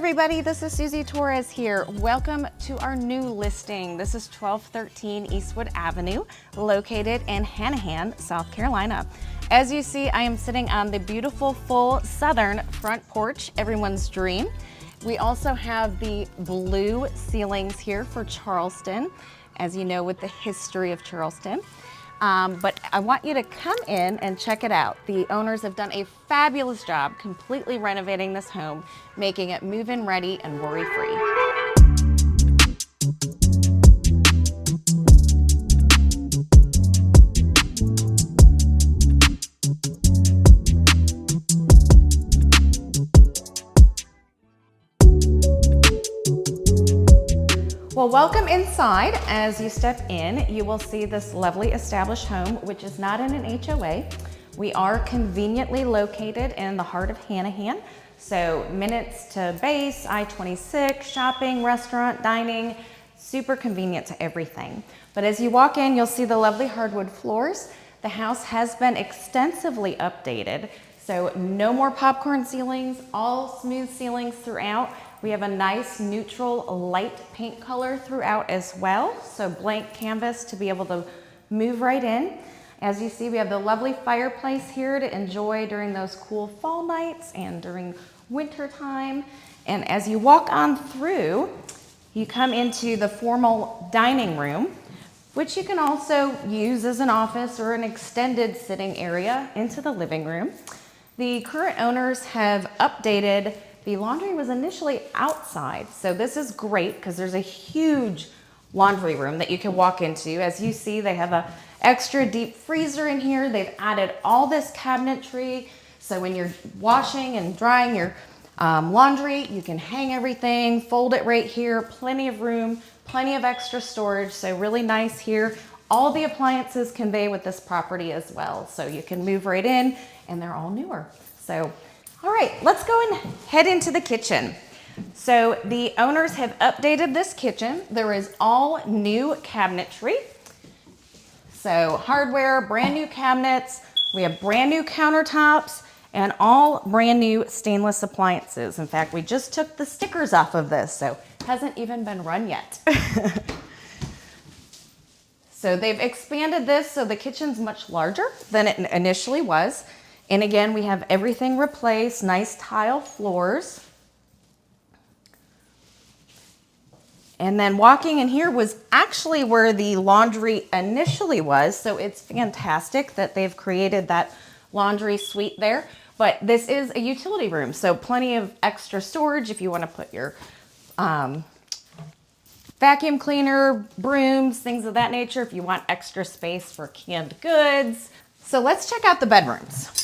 everybody, this is Suzy Torres here. Welcome to our new listing. This is 1213 Eastwood Avenue, located in Hanahan, South Carolina. As you see, I am sitting on the beautiful full southern front porch, everyone's dream. We also have the blue ceilings here for Charleston, as you know, with the history of Charleston. But I want you to come in and check it out. The owners have done a fabulous job completely renovating this home, making it move-in ready and worry-free. Well, welcome inside. As you step in, you will see this lovely established home, which is not in an HOA. We are conveniently located in the heart of Hanahan. So minutes to base, I-26, shopping, restaurant, dining, super convenient to everything. But as you walk in, you'll see the lovely hardwood floors. The house has been extensively updated. So no more popcorn ceilings, all smooth ceilings throughout. We have a nice neutral light paint color throughout as well. So blank canvas to be able to move right in. As you see, we have the lovely fireplace here to enjoy during those cool fall nights and during winter time. And as you walk on through, you come into the formal dining room, which you can also use as an office or an extended sitting area into the living room. The current owners have updated. The laundry was initially outside, so this is great because there's a huge laundry room that you can walk into. As you see, they have an extra deep freezer in here. They've added all this cabinetry, so when you're washing and drying your laundry, you can hang everything, fold it right here, plenty of room, plenty of extra storage, so really nice here. All the appliances convey with this property as well, so you can move right in, and they're all newer. So. All right, let's go and head into the kitchen. So the owners have updated this kitchen. There is all new cabinetry. So hardware, brand new cabinets. We have brand new countertops and all brand new stainless appliances. In fact, we just took the stickers off of this, so it hasn't even been run yet. So they've expanded this so the kitchen's much larger than it initially was. And again, we have everything replaced, nice tile floors. And then walking in here was actually where the laundry initially was. So it's fantastic that they've created that laundry suite there. But this is a utility room, so plenty of extra storage if you want to put your vacuum cleaner, brooms, things of that nature, if you want extra space for canned goods. So let's check out the bedrooms.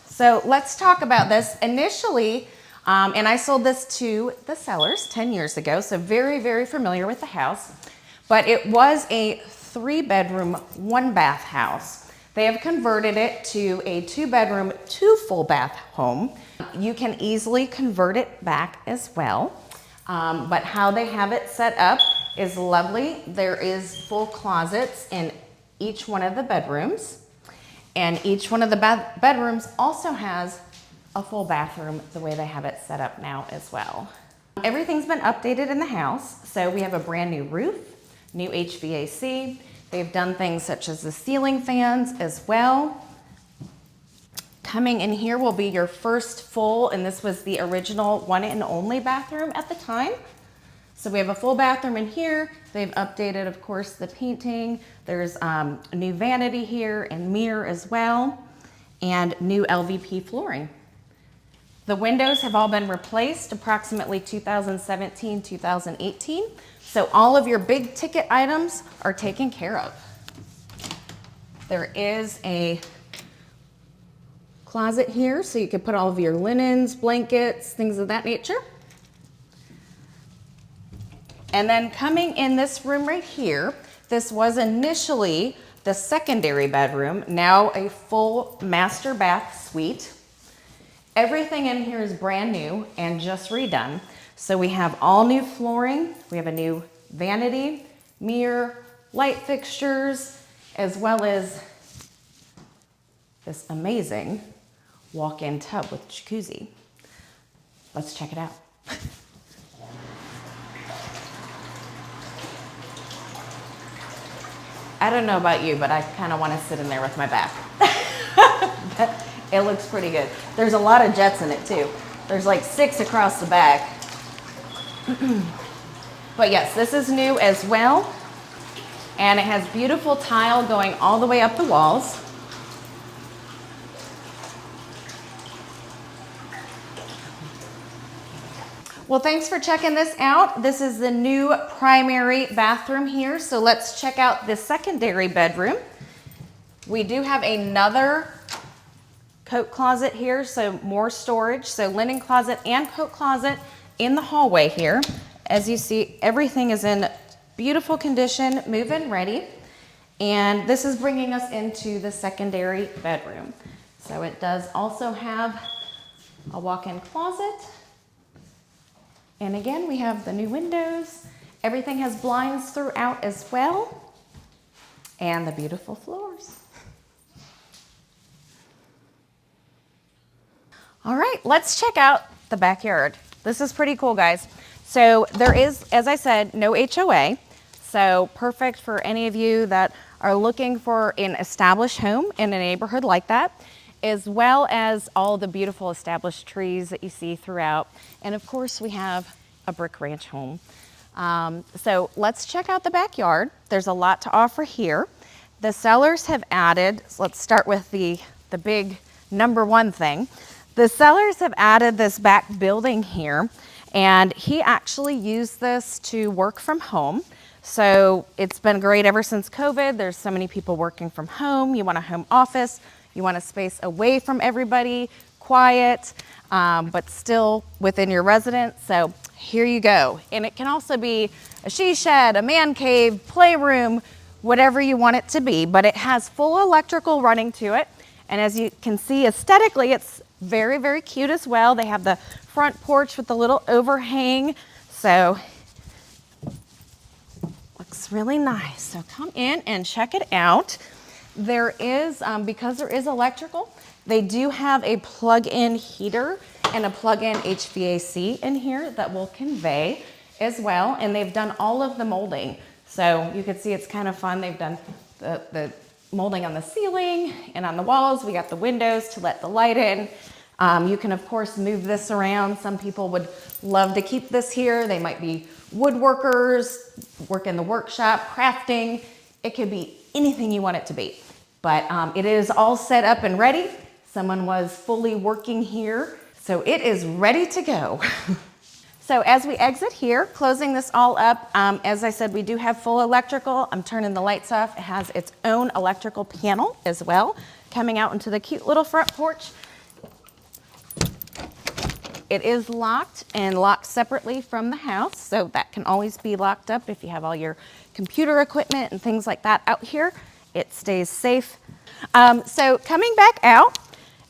So let's talk about this. Initially, and I sold this to the sellers 10 years ago, so very, very familiar with the house, but it was a 3-bedroom, 1-bath house. They have converted it to a 2-bedroom, 2 full bath home. You can easily convert it back as well, but how they have it set up is lovely. There is full closets in each one of the bedrooms. And each one of the bedrooms also has a full bathroom the way they have it set up now as well. Everything's been updated in the house. So we have a brand new roof, new HVAC. They've done things such as the ceiling fans as well. Coming in here will be your first full, and this was the original one and only bathroom at the time. So we have a full bathroom in here. They've updated, of course, the painting. There's a new vanity here and mirror as well, and new LVP flooring. The windows have all been replaced approximately 2017, 2018. So all of your big ticket items are taken care of. There is a closet here, so you can put all of your linens, blankets, things of that nature. And then coming in this room right here, this was initially the secondary bedroom, now a full master bath suite. Everything in here is brand new and just redone. So we have all new flooring, we have a new vanity, mirror, light fixtures, as well as this amazing walk-in tub with jacuzzi. let's check it out. I don't know about you, but I kind of want to sit in there with my back. It looks pretty good. There's a lot of jets in it too. There's like 6 across the back. But yes, this is new as well. And it has beautiful tile going all the way up the walls. Well, thanks for checking this out. This is the new primary bathroom here. So let's check out the secondary bedroom. We do have another coat closet here, so more storage. So linen closet and coat closet in the hallway here. As you see, everything is in beautiful condition, move-in ready. And this is bringing us into the secondary bedroom. So it does also have a walk-in closet. And again, we have the new windows. Everything has blinds throughout as well. And the beautiful floors. All right, let's check out the backyard. This is pretty cool, guys. So there is, as I said, no HOA. So perfect for any of you that are looking for an established home in a neighborhood like that, as well as all the beautiful established trees that you see throughout. And of course, we have a brick ranch home. So let's check out the backyard. There's a lot to offer here. The sellers have added, so let's start with the big #1 thing. The sellers have added this back building here, and he actually used this to work from home. So it's been great ever since COVID. There's so many people working from home. You want a home office. You want a space away from everybody, quiet, but still within your residence. So here you go. And it can also be a she shed, a man cave, playroom, whatever you want it to be. But it has full electrical running to it. And as you can see, aesthetically, it's very, very cute as well. They have the front porch with the little overhang. So looks really nice. So come in and check it out. There is, because there is electrical, they do have a plug-in heater and a plug-in HVAC in here that will convey as well. And they've done all of the molding. So you can see it's kind of fun. They've done the molding on the ceiling and on the walls. We got the windows to let the light in. You can, of course, move this around. Some people would love to keep this here. They might be woodworkers, work in the workshop, crafting. It could be anything you want it to be. But it is all set up and ready. Someone was fully working here. So it is ready to go. So as we exit here, closing this all up, as I said, we do have full electrical. I'm turning the lights off. It has its own electrical panel as well, coming out into the cute little front porch. It is locked and locked separately from the house, so that can always be locked up if you have all your computer equipment and things like that out here. It stays safe. So coming back out,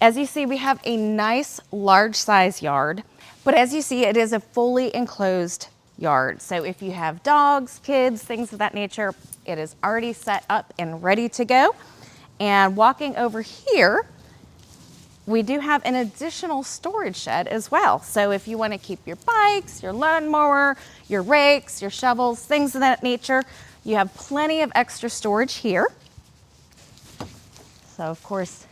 as you see, we have a nice large size yard, but as you see, it is a fully enclosed yard. So if you have dogs, kids, things of that nature, it is already set up and ready to go. And walking over here, we do have an additional storage shed as well. So if you want to keep your bikes, your lawnmower, your rakes, your shovels, things of that nature, you have plenty of extra storage here. So of course,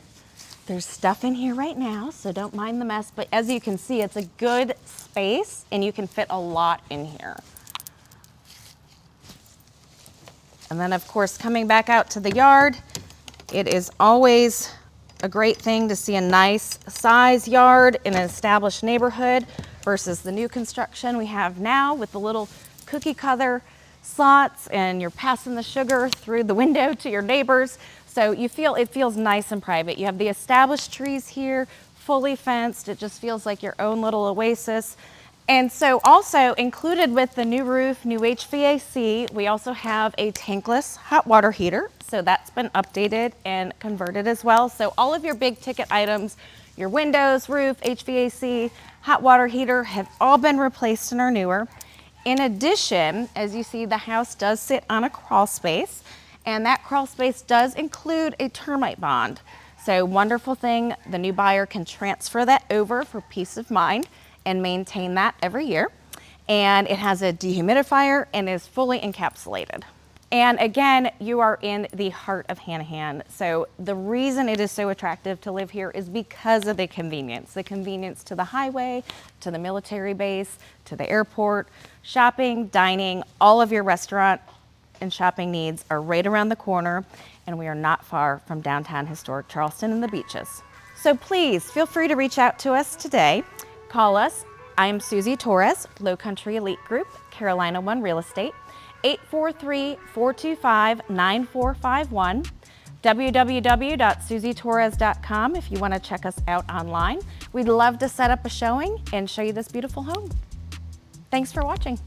there's stuff in here right now, so don't mind the mess. But as you can see, it's a good space and you can fit a lot in here. And then of course, coming back out to the yard, it is always a great thing to see a nice size yard in an established neighborhood versus the new construction we have now with the little cookie cutter slots, and you're passing the sugar through the window to your neighbors. So you feel, it feels nice and private. You have the established trees here, fully fenced. It just feels like your own little oasis. And so also included with the new roof, new HVAC, we also have a tankless hot water heater. So that's been updated and converted as well. So all of your big ticket items, your windows, roof, HVAC, hot water heater have all been replaced and are newer. In addition, as you see, the house does sit on a crawl space, and that crawl space does include a termite bond. So wonderful thing, the new buyer can transfer that over for peace of mind and maintain that every year. And it has a dehumidifier and is fully encapsulated. And again, you are in the heart of Hanahan. So the reason it is so attractive to live here is because of the convenience to the highway, to the military base, to the airport, shopping, dining, all of your restaurant and shopping needs are right around the corner, and we are not far from downtown historic Charleston and the beaches. So please feel free to reach out to us today. Call us. I'm Suzy Torres, Lowcountry Elite Group, Carolina One Real Estate, 843-425-9451, www.suzytorres.com if you want to check us out online. We'd love to set up a showing and show you this beautiful home. Thanks for watching.